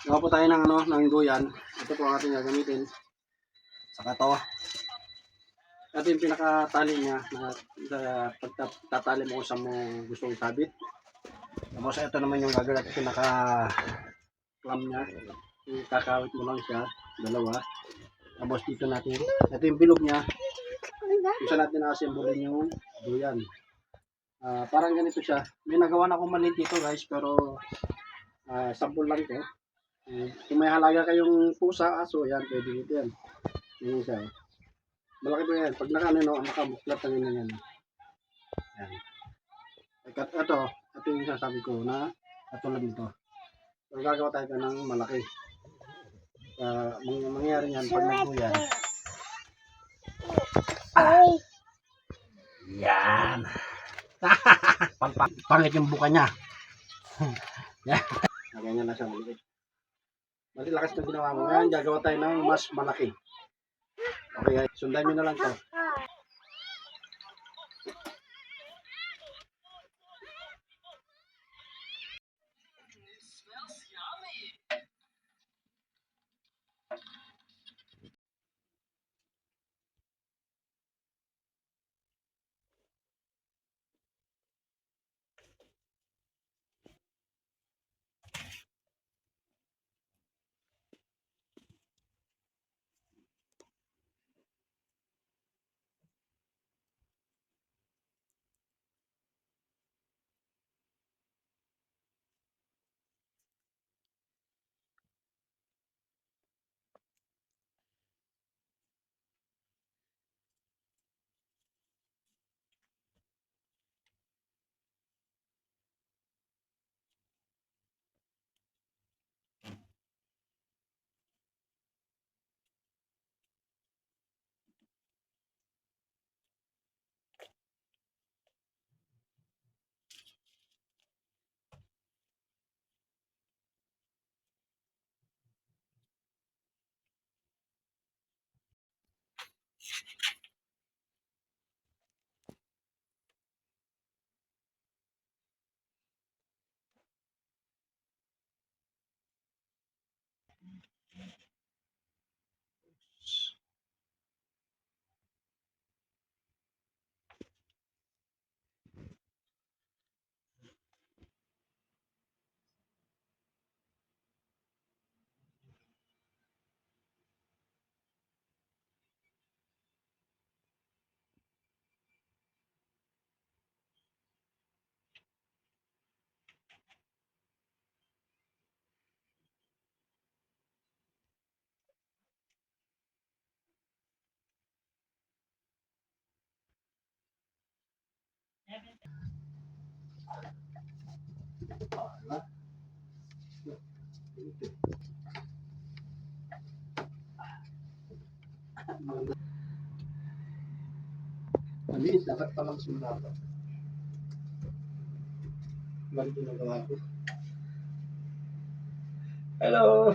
Gawa po tayo ng ng duyan. Ito po ang ating gagamitin. Saka to. Ito yung pinakatali niya na pagtatali mo kung saan mo gustong sabit. Tapos ito naman yung gagawin at pinaka-clamp niya. Kakawit mo lang siya, dalawa. Tapos dito natin, ito yung bilog niya. Kung saan natin na-assemble yung duyan. Parang ganito siya. May nagawa na akong maliit dito guys, pero sample lang to. Kung may halaga kayong pusa, aso, yan, pwede dito yan. Yan siya. Malaki po yan. Pag nakamuklat na ganyan yan. Yan. Ito yung sasabi ko na katulad nito. So, gagawa tayo ng malaki. Mangyayari yan pag nagbuyan. Yan. Pangit yung buka niya. Yan. Ganyan na siya maliit. Malilakas na ginawa mo. Ngayon, gagawa tayo ng mas malaki. Okay, sundan nyo na lang to. Maliit, dapat palang sumulato. Balik ginagawa ko. Hello!